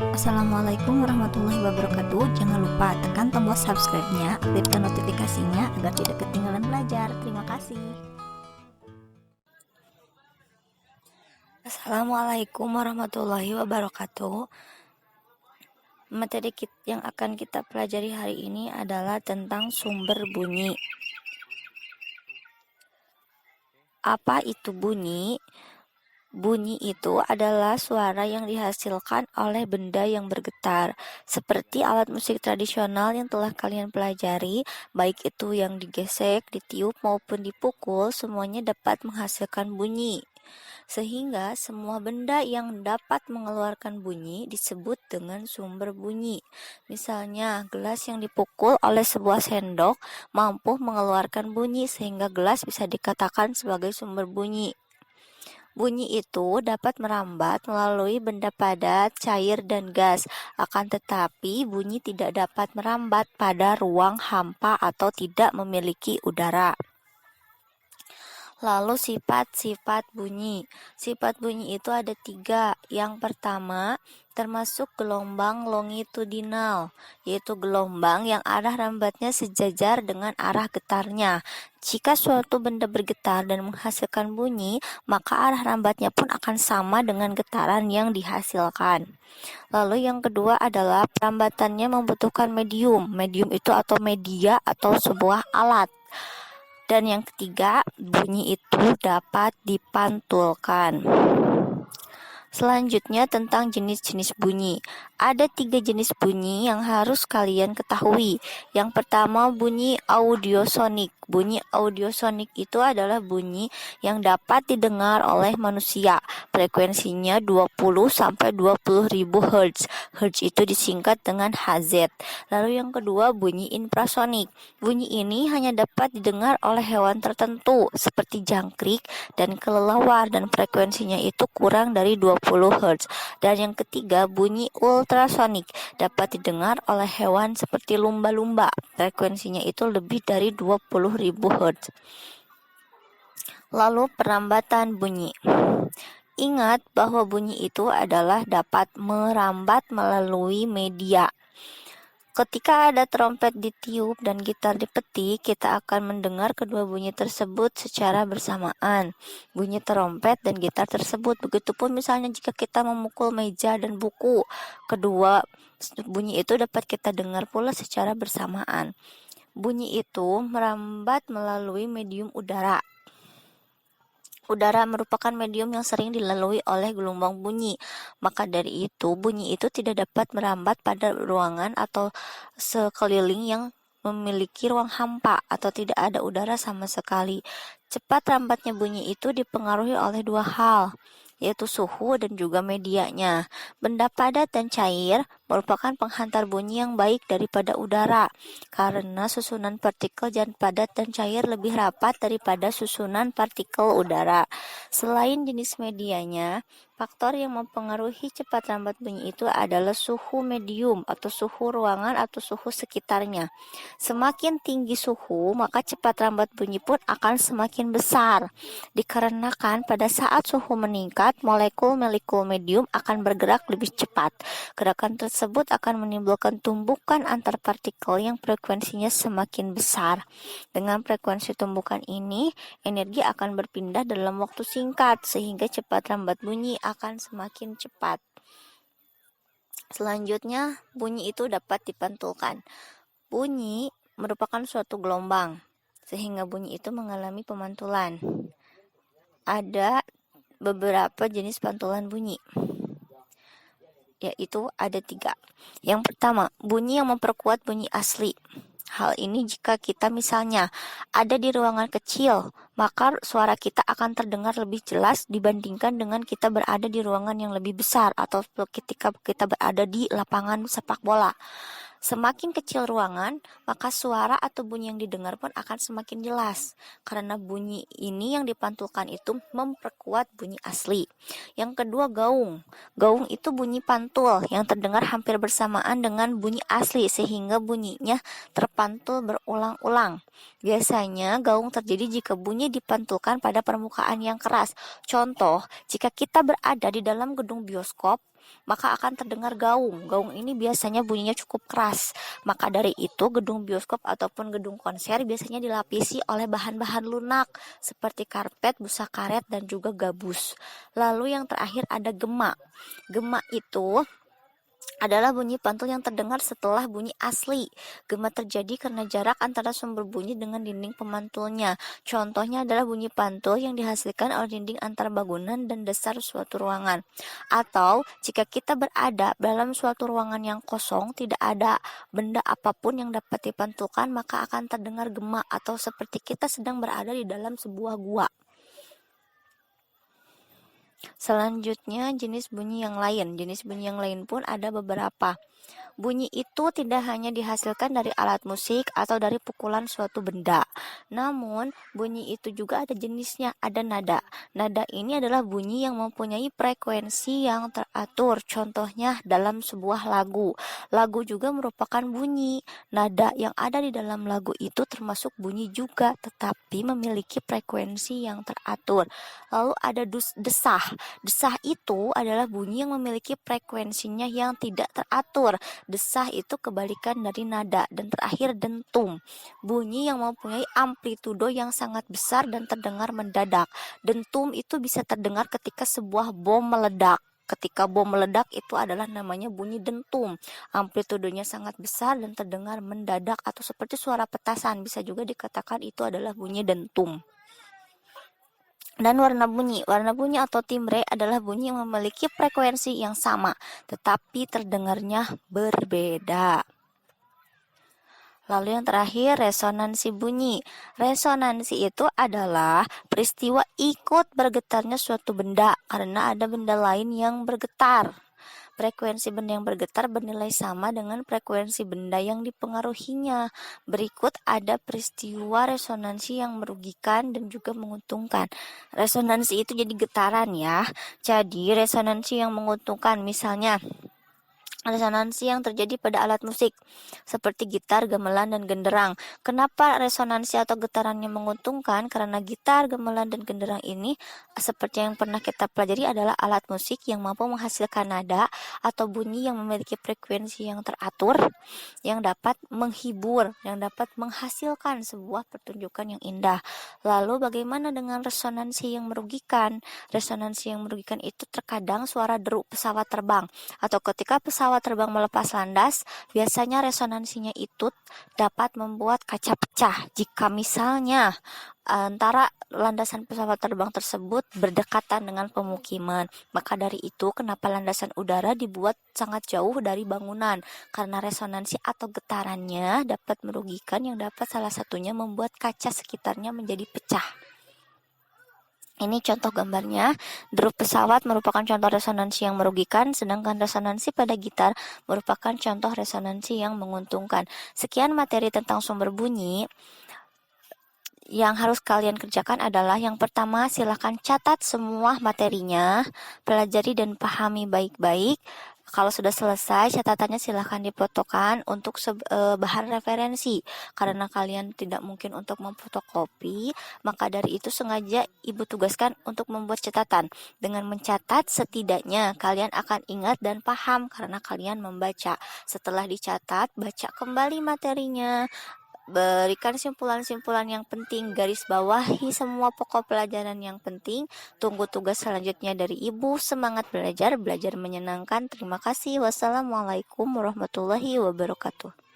Assalamualaikum warahmatullahi wabarakatuh. Jangan lupa tekan tombol subscribe-nya, aktifkan notifikasinya agar tidak ketinggalan belajar. Terima kasih. Assalamualaikum warahmatullahi wabarakatuh. Materi yang akan kita pelajari hari ini adalah tentang sumber bunyi. Apa itu bunyi? Bunyi itu adalah suara yang dihasilkan oleh benda yang bergetar, seperti alat musik tradisional yang telah kalian pelajari, baik itu yang digesek, ditiup maupun dipukul, semuanya dapat menghasilkan bunyi. Sehingga semua benda yang dapat mengeluarkan bunyi disebut dengan sumber bunyi. Misalnya, gelas yang dipukul oleh sebuah sendok mampu mengeluarkan bunyi sehingga gelas bisa dikatakan sebagai sumber bunyi. Bunyi itu dapat merambat melalui benda padat, cair, dan gas. Akan tetapi, bunyi tidak dapat merambat pada ruang hampa atau tidak memiliki udara. Lalu sifat-sifat bunyi. Sifat bunyi itu ada 3. Yang pertama, termasuk gelombang longitudinal, yaitu gelombang yang arah rambatnya sejajar dengan arah getarnya. Jika suatu benda bergetar dan menghasilkan bunyi, maka arah rambatnya pun akan sama dengan getaran yang dihasilkan. Lalu yang kedua adalah perambatannya membutuhkan medium. Medium itu atau media atau sebuah alat. Dan yang ketiga, bunyi itu dapat dipantulkan. Selanjutnya tentang jenis-jenis bunyi. Ada 3 jenis bunyi yang harus kalian ketahui. Yang pertama, bunyi audiosonik. Bunyi audiosonik itu adalah bunyi yang dapat didengar oleh manusia. Frekuensinya 20-20.000 Hz. Hz itu disingkat dengan Hz. Lalu yang kedua, bunyi infrasonik. Bunyi ini hanya dapat didengar oleh hewan tertentu seperti jangkrik dan kelelawar, dan frekuensinya itu kurang dari 20 Hz. Dan yang ketiga, bunyi ultrasonik, dapat didengar oleh hewan seperti lumba-lumba. Frekuensinya itu lebih dari 20.000 Hz. Lalu perambatan bunyi. Ingat bahwa bunyi itu adalah dapat merambat melalui media. Ketika ada trompet ditiup dan gitar dipetik, kita akan mendengar kedua bunyi tersebut secara bersamaan. Bunyi trompet dan gitar tersebut. Begitupun misalnya jika kita memukul meja dan buku, kedua bunyi itu dapat kita dengar pula secara bersamaan. Bunyi itu merambat melalui medium udara. Udara merupakan medium yang sering dilalui oleh gelombang bunyi. Maka dari itu, bunyi itu tidak dapat merambat pada ruangan atau sekeliling yang memiliki ruang hampa atau tidak ada udara sama sekali. Cepat rambatnya bunyi itu dipengaruhi oleh 2 hal, yaitu suhu dan juga medianya. Benda padat dan cair merupakan penghantar bunyi yang baik daripada udara, karena susunan partikel zat padat dan cair lebih rapat daripada susunan partikel udara. Selain jenis medianya, faktor yang mempengaruhi cepat rambat bunyi itu adalah suhu medium atau suhu ruangan atau suhu sekitarnya. Semakin tinggi suhu, maka cepat rambat bunyi pun akan semakin besar. Dikarenakan pada saat suhu meningkat, molekul-molekul medium akan bergerak lebih cepat. Gerakan tersebut akan menimbulkan tumbukan antar partikel yang frekuensinya semakin besar. Dengan frekuensi tumbukan ini, energi akan berpindah dalam waktu singkat sehingga cepat rambat bunyi akan semakin cepat. Selanjutnya, bunyi itu dapat dipantulkan. Bunyi merupakan suatu gelombang sehingga bunyi itu mengalami pemantulan. Ada beberapa jenis pantulan bunyi, yaitu ada 3. Yang pertama, bunyi yang memperkuat bunyi asli. Hal ini jika kita misalnya ada di ruangan kecil, maka suara kita akan terdengar lebih jelas dibandingkan dengan kita berada di ruangan yang lebih besar atau ketika kita berada di lapangan sepak bola. Semakin kecil ruangan, maka suara atau bunyi yang didengar pun akan semakin jelas, karena bunyi ini yang dipantulkan itu memperkuat bunyi asli. Yang kedua, gaung. Gaung itu bunyi pantul yang terdengar hampir bersamaan dengan bunyi asli sehingga bunyinya terpantul berulang-ulang. Biasanya gaung terjadi jika bunyi dipantulkan pada permukaan yang keras. Contoh, jika kita berada di dalam gedung bioskop, maka akan terdengar gaung. Gaung ini biasanya bunyinya cukup keras. Maka dari itu gedung bioskop ataupun gedung konser biasanya dilapisi oleh bahan-bahan lunak seperti karpet, busa karet, dan juga gabus. Lalu yang terakhir ada gema. Gema itu adalah bunyi pantul yang terdengar setelah bunyi asli. Gema terjadi karena jarak antara sumber bunyi dengan dinding pemantulnya. Contohnya adalah bunyi pantul yang dihasilkan oleh dinding antar bangunan dan dasar suatu ruangan. Atau jika kita berada dalam suatu ruangan yang kosong, tidak ada benda apapun yang dapat dipantulkan, maka akan terdengar gema atau seperti kita sedang berada di dalam sebuah gua. Selanjutnya jenis bunyi yang lain. Jenis bunyi yang lain pun ada beberapa. Bunyi itu tidak hanya dihasilkan dari alat musik atau dari pukulan suatu benda. Namun, bunyi itu juga ada jenisnya, ada nada. Nada ini adalah bunyi yang mempunyai frekuensi yang teratur. Contohnya dalam sebuah lagu. Lagu juga merupakan bunyi. Nada yang ada di dalam lagu itu termasuk bunyi juga, tetapi memiliki frekuensi yang teratur. Lalu ada desah. Desah itu adalah bunyi yang memiliki frekuensinya yang tidak teratur. Desah itu kebalikan dari nada. Dan terakhir dentum, bunyi yang mempunyai amplitudo yang sangat besar dan terdengar mendadak. Dentum itu bisa terdengar ketika sebuah bom meledak. Ketika bom meledak itu adalah namanya bunyi dentum. Amplitudonya sangat besar dan terdengar mendadak atau seperti suara petasan. Bisa juga dikatakan itu adalah bunyi dentum. Dan warna bunyi atau timbre adalah bunyi yang memiliki frekuensi yang sama, tetapi terdengarnya berbeda. Lalu yang terakhir, resonansi bunyi. Resonansi itu adalah peristiwa ikut bergetarnya suatu benda karena ada benda lain yang bergetar. Frekuensi benda yang bergetar bernilai sama dengan frekuensi benda yang dipengaruhinya. Berikut ada peristiwa resonansi yang merugikan dan juga menguntungkan. Resonansi itu jadi getaran ya. Jadi resonansi yang menguntungkan misalnya resonansi yang terjadi pada alat musik seperti gitar, gamelan, dan genderang. Kenapa resonansi atau getarannya menguntungkan? Karena gitar, gamelan, dan genderang ini seperti yang pernah kita pelajari adalah alat musik yang mampu menghasilkan nada atau bunyi yang memiliki frekuensi yang teratur, yang dapat menghibur, yang dapat menghasilkan sebuah pertunjukan yang indah. Lalu bagaimana dengan resonansi yang merugikan? Resonansi yang merugikan itu terkadang suara deru pesawat terbang atau ketika pesawat terbang melepas landas, biasanya resonansinya itu dapat membuat kaca pecah. Jika misalnya antara landasan pesawat terbang tersebut berdekatan dengan pemukiman, maka dari itu kenapa landasan udara dibuat sangat jauh dari bangunan, karena resonansi atau getarannya dapat merugikan yang dapat salah satunya membuat kaca sekitarnya menjadi pecah. Ini contoh gambarnya. Deru pesawat merupakan contoh resonansi yang merugikan, sedangkan resonansi pada gitar merupakan contoh resonansi yang menguntungkan. Sekian materi tentang sumber bunyi. Yang harus kalian kerjakan adalah yang pertama, silahkan catat semua materinya, pelajari dan pahami baik-baik. Kalau sudah selesai, catatannya silahkan difotokan untuk bahan referensi. Karena kalian tidak mungkin untuk memfotokopi, maka dari itu sengaja Ibu tugaskan untuk membuat catatan. Dengan mencatat, setidaknya kalian akan ingat dan paham karena kalian membaca. Setelah dicatat, baca kembali materinya. Berikan simpulan-simpulan yang penting, garis bawahi semua pokok pelajaran yang penting. Tunggu tugas selanjutnya dari Ibu. Semangat belajar, belajar menyenangkan. Terima kasih. Wassalamualaikum warahmatullahi wabarakatuh.